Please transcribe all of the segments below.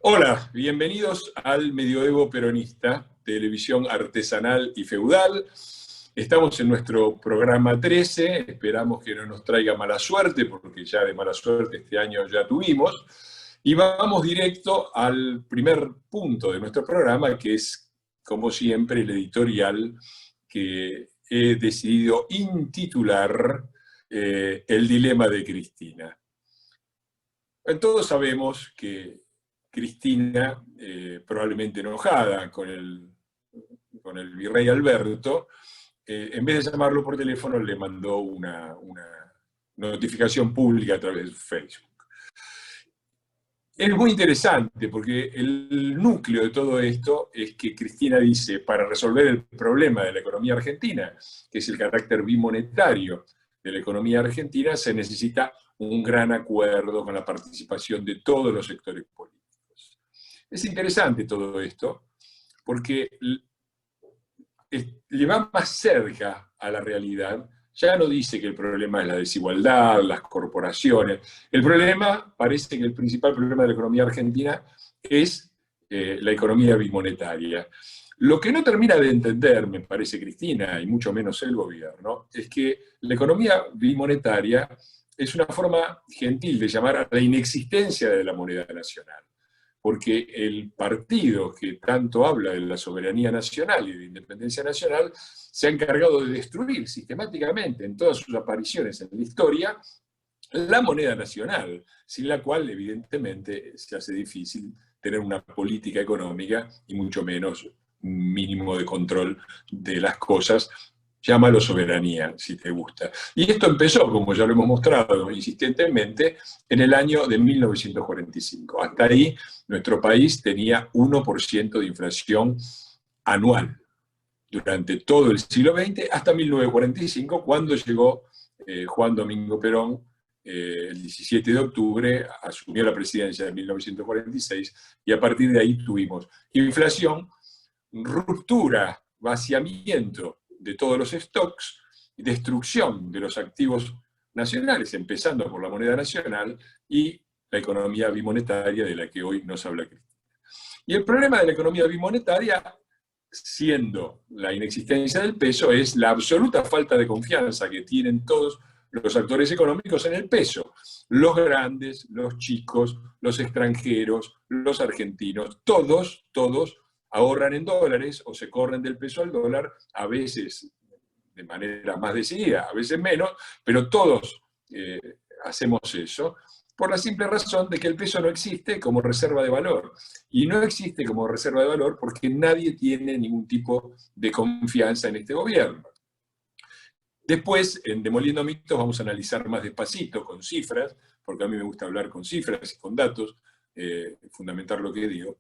Hola, bienvenidos al Medioevo Peronista, televisión artesanal y feudal. Estamos en nuestro programa 13, esperamos que no nos traiga mala suerte, porque ya de mala suerte este año ya tuvimos. Y vamos directo al primer punto de nuestro programa, que es, como siempre, el editorial que he decidido intitular El dilema de Cristina. Todos sabemos que Cristina, probablemente enojada con el virrey Alberto, en vez de llamarlo por teléfono, le mandó una notificación pública a través de Facebook. Es muy interesante porque el núcleo de todo esto es que Cristina dice, para resolver el problema de la economía argentina, que es el carácter bimonetario de la economía argentina, se necesita un gran acuerdo con la participación de todos los sectores políticos. Es interesante todo esto porque le va más cerca a la realidad. Ya no dice que el problema es la desigualdad, las corporaciones. El problema, parece que el principal problema de la economía argentina es la economía bimonetaria. Lo que no termina de entender, me parece Cristina, y mucho menos el gobierno, es que la economía bimonetaria es una forma gentil de llamar a la inexistencia de la moneda nacional. Porque el partido que tanto habla de la soberanía nacional y de independencia nacional se ha encargado de destruir sistemáticamente en todas sus apariciones en la historia la moneda nacional, sin la cual evidentemente se hace difícil tener una política económica y mucho menos un mínimo de control de las cosas. Llámalo soberanía, si te gusta. Y esto empezó, como ya lo hemos mostrado insistentemente, en el año de 1945. Hasta ahí, nuestro país tenía 1% de inflación anual durante todo el siglo XX, hasta 1945, cuando llegó Juan Domingo Perón, el 17 de octubre, asumió la presidencia en 1946, y a partir de ahí tuvimos inflación, ruptura, vaciamiento de todos los stocks, destrucción de los activos nacionales, empezando por la moneda nacional, y la economía bimonetaria de la que hoy nos habla Cristina. Y el problema de la economía bimonetaria, siendo la inexistencia del peso, es la absoluta falta de confianza que tienen todos los actores económicos en el peso. Los grandes, los chicos, los extranjeros, los argentinos, todos ahorran en dólares o se corren del peso al dólar, a veces de manera más decidida, a veces menos, pero todos hacemos eso, por la simple razón de que el peso no existe como reserva de valor. Y no existe como reserva de valor porque nadie tiene ningún tipo de confianza en este gobierno. Después, en Demoliendo Mitos, vamos a analizar más despacito, con cifras, porque a mí me gusta hablar con cifras y con datos, fundamentar lo que digo.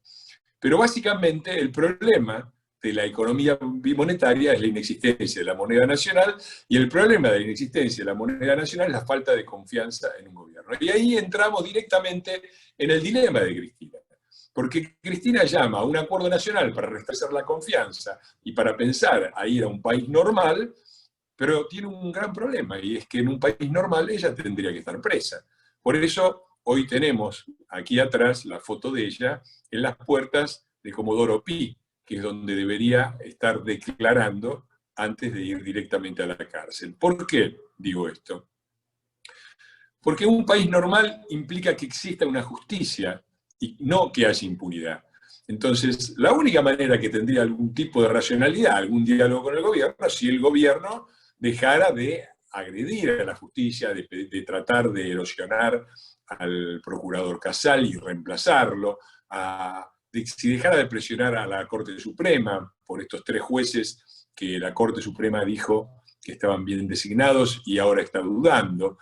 Pero básicamente el problema de la economía bimonetaria es la inexistencia de la moneda nacional, y el problema de la inexistencia de la moneda nacional es la falta de confianza en un gobierno. Y ahí entramos directamente en el dilema de Cristina. Porque Cristina llama a un acuerdo nacional para restablecer la confianza y para pensar a ir a un país normal, pero tiene un gran problema, y es que en un país normal ella tendría que estar presa. Por eso hoy tenemos aquí atrás la foto de ella en las puertas de Comodoro Pi, que es donde debería estar declarando antes de ir directamente a la cárcel. ¿Por qué digo esto? Porque un país normal implica que exista una justicia y no que haya impunidad. Entonces, la única manera que tendría algún tipo de racionalidad, algún diálogo con el gobierno, es si el gobierno dejara de agredir a la justicia, de tratar de erosionar al procurador Casal y reemplazarlo, si dejara de presionar a la Corte Suprema por estos 3 jueces que la Corte Suprema dijo que estaban bien designados y ahora está dudando.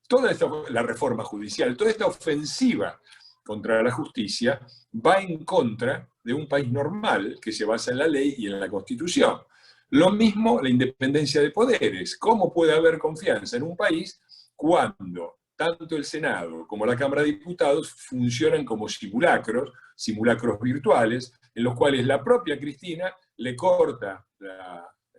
Toda la reforma judicial, toda esta ofensiva contra la justicia va en contra de un país normal que se basa en la ley y en la Constitución. Lo mismo la independencia de poderes. ¿Cómo puede haber confianza en un país cuando tanto el Senado como la Cámara de Diputados funcionan como simulacros virtuales, en los cuales la propia Cristina le corta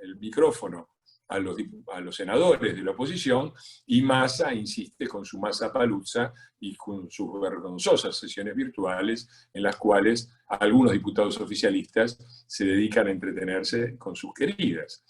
el micrófono a los senadores de la oposición, y Massa insiste con su Massapalooza y con sus vergonzosas sesiones virtuales en las cuales algunos diputados oficialistas se dedican a entretenerse con sus queridas.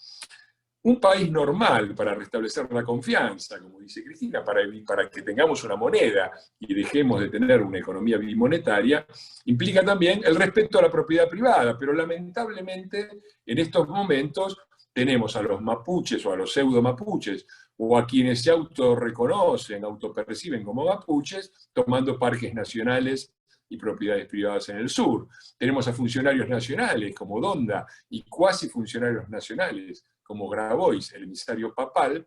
Un país normal, para restablecer la confianza, como dice Cristina, para que tengamos una moneda y dejemos de tener una economía bimonetaria, implica también el respeto a la propiedad privada, pero lamentablemente en estos momentos tenemos a los mapuches o a los pseudo mapuches o a quienes se autorreconocen, autoperciben como mapuches, tomando parques nacionales y propiedades privadas en el sur. Tenemos a funcionarios nacionales como Donda y cuasi funcionarios nacionales como Grabois, el emisario papal,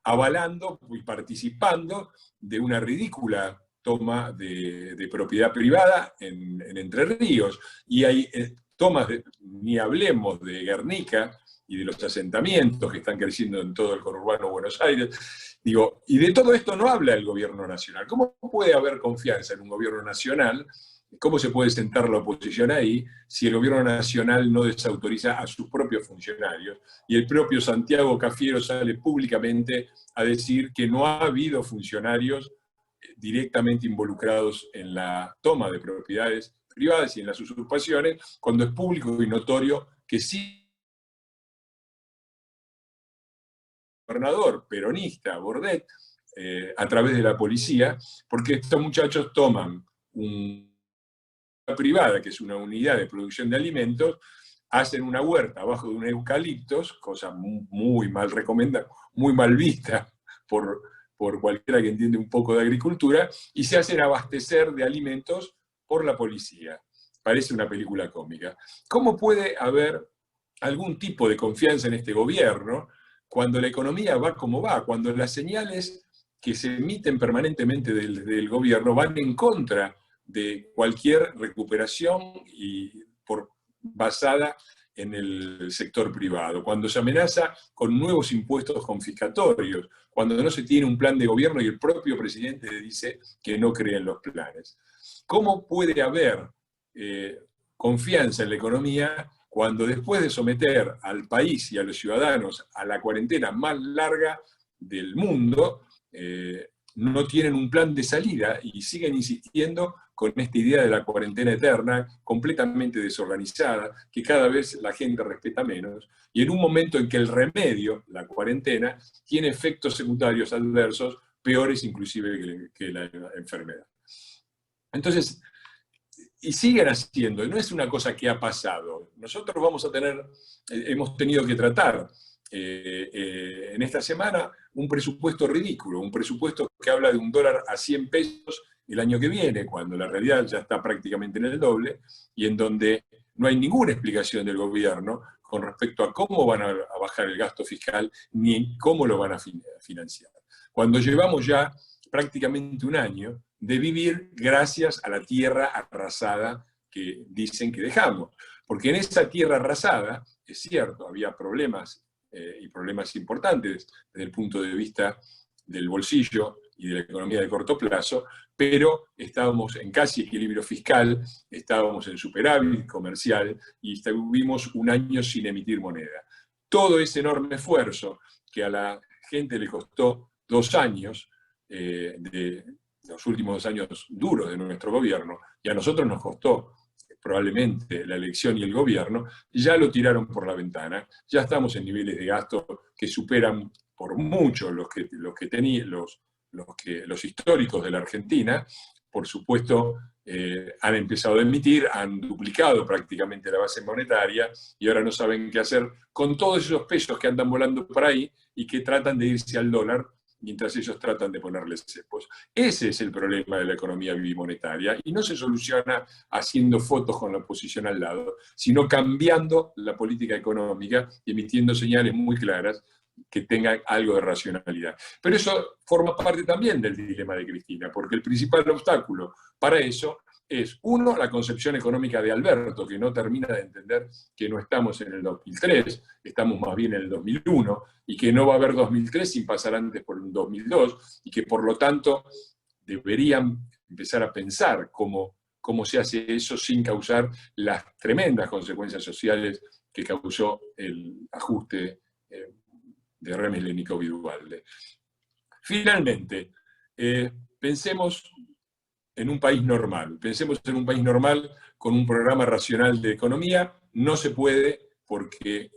avalando y participando de una ridícula toma de propiedad privada en Entre Ríos. Y hay tomas, ni hablemos de Guernica y de los asentamientos que están creciendo en todo el conurbano de Buenos Aires. Digo, y de todo esto no habla el gobierno nacional. ¿Cómo puede haber confianza en un gobierno nacional? ¿Cómo se puede sentar la oposición ahí si el gobierno nacional no desautoriza a sus propios funcionarios? Y el propio Santiago Cafiero sale públicamente a decir que no ha habido funcionarios directamente involucrados en la toma de propiedades privadas y en las usurpaciones, cuando es público y notorio que sí, el gobernador peronista, Bordet, a través de la policía, porque estos muchachos toman una privada, que es una unidad de producción de alimentos, hacen una huerta abajo de un eucaliptos, cosa muy mal recomendada, muy mal vista por cualquiera que entiende un poco de agricultura, y se hacen abastecer de alimentos por la policía. Parece una película cómica. ¿Cómo puede haber algún tipo de confianza en este gobierno cuando la economía va como va, cuando las señales que se emiten permanentemente del gobierno van en contra de cualquier recuperación basada en el sector privado, cuando se amenaza con nuevos impuestos confiscatorios, cuando no se tiene un plan de gobierno y el propio presidente dice que no cree en los planes? ¿Cómo puede haber confianza en la economía cuando después de someter al país y a los ciudadanos a la cuarentena más larga del mundo, no tienen un plan de salida y siguen insistiendo con esta idea de la cuarentena eterna, completamente desorganizada, que cada vez la gente respeta menos, y en un momento en que el remedio, la cuarentena, tiene efectos secundarios adversos peores inclusive que la enfermedad? Entonces, y siguen haciendo, y no es una cosa que ha pasado. Nosotros hemos tenido que tratar en esta semana un presupuesto ridículo, un presupuesto que habla de $1 a 100 pesos el año que viene, cuando la realidad ya está prácticamente en el doble, y en donde no hay ninguna explicación del gobierno con respecto a cómo van a bajar el gasto fiscal, ni cómo lo van a financiar. Cuando llevamos ya prácticamente un año de vivir gracias a la tierra arrasada que dicen que dejamos. Porque en esa tierra arrasada, es cierto, había problemas y problemas importantes desde el punto de vista del bolsillo y de la economía de corto plazo, pero estábamos en casi equilibrio fiscal, estábamos en superávit comercial y estuvimos un año sin emitir moneda. Todo ese enorme esfuerzo que a la gente le costó 2 años, de los últimos 2 años duros de nuestro gobierno, y a nosotros nos costó probablemente la elección y el gobierno, ya lo tiraron por la ventana, ya estamos en niveles de gasto que superan por mucho los históricos de la Argentina. Por supuesto, han empezado a emitir, han duplicado prácticamente la base monetaria y ahora no saben qué hacer con todos esos pesos que andan volando por ahí y que tratan de irse al dólar mientras ellos tratan de ponerles cepos. Ese es el problema de la economía bimonetaria y no se soluciona haciendo fotos con la oposición al lado, sino cambiando la política económica y emitiendo señales muy claras que tengan algo de racionalidad. Pero eso forma parte también del dilema de Cristina, porque el principal obstáculo para eso es, uno, la concepción económica de Alberto, que no termina de entender que no estamos en el 2003, estamos más bien en el 2001, y que no va a haber 2003 sin pasar antes por un 2002, y que por lo tanto deberían empezar a pensar cómo se hace eso sin causar las tremendas consecuencias sociales que causó el ajuste de Remeslenikov y Duhalde. Finalmente, pensemos en un país normal. Pensemos en un país normal con un programa racional de economía. No se puede porque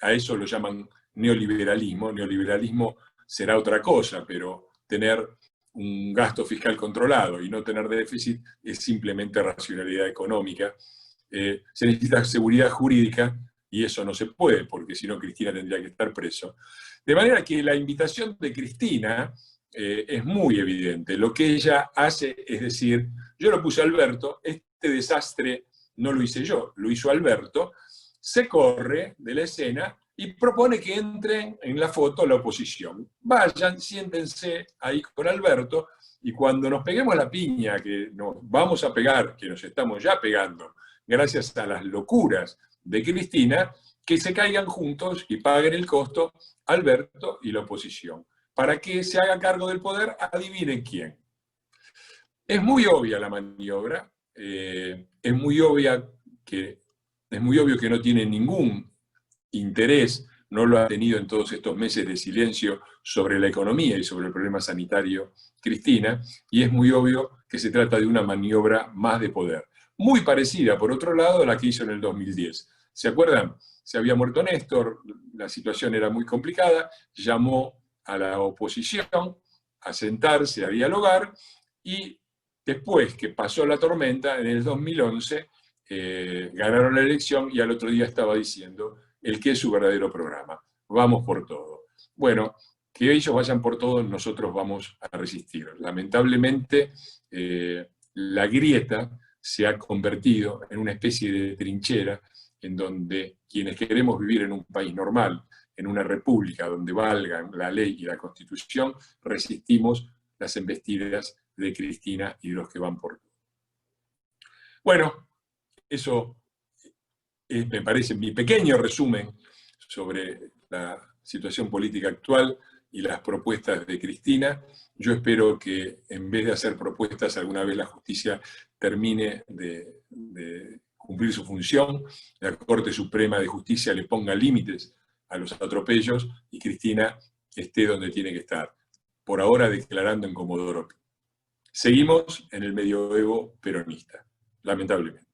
a eso lo llaman neoliberalismo. Neoliberalismo será otra cosa, pero tener un gasto fiscal controlado y no tener déficit es simplemente racionalidad económica. Se necesita seguridad jurídica y eso no se puede, porque si no Cristina tendría que estar preso. De manera que la invitación de Cristina es muy evidente. Lo que ella hace es decir, yo lo puse a Alberto, este desastre no lo hice yo, lo hizo Alberto, se corre de la escena y propone que entren en la foto la oposición. Vayan, siéntense ahí con Alberto, y cuando nos peguemos la piña, que nos vamos a pegar, que nos estamos ya pegando, gracias a las locuras de Cristina, que se caigan juntos y paguen el costo Alberto y la oposición. Para que se haga cargo del poder, adivinen quién. Es muy obvia la maniobra, es muy obvio que no tiene ningún interés, no lo ha tenido en todos estos meses de silencio sobre la economía y sobre el problema sanitario Cristina, y es muy obvio que se trata de una maniobra más de poder. Muy parecida, por otro lado, a la que hizo en el 2010. ¿Se acuerdan? Se había muerto Néstor, la situación era muy complicada, llamó a la oposición a sentarse, a dialogar, y después que pasó la tormenta, en el 2011, ganaron la elección y al otro día estaba diciendo el que es su verdadero programa. Vamos por todo. Bueno, que ellos vayan por todo, nosotros vamos a resistir. Lamentablemente, la grieta se ha convertido en una especie de trinchera en donde quienes queremos vivir en un país normal, en una república donde valgan la ley y la Constitución, resistimos las embestidas de Cristina y de los que van por todo. Bueno, eso me parece mi pequeño resumen sobre la situación política actual y las propuestas de Cristina. Yo espero que en vez de hacer propuestas, alguna vez la justicia termine de cumplir su función, la Corte Suprema de Justicia le ponga límites a los atropellos y Cristina esté donde tiene que estar, por ahora declarando en Comodoro Pi. Seguimos en el medioevo peronista, lamentablemente.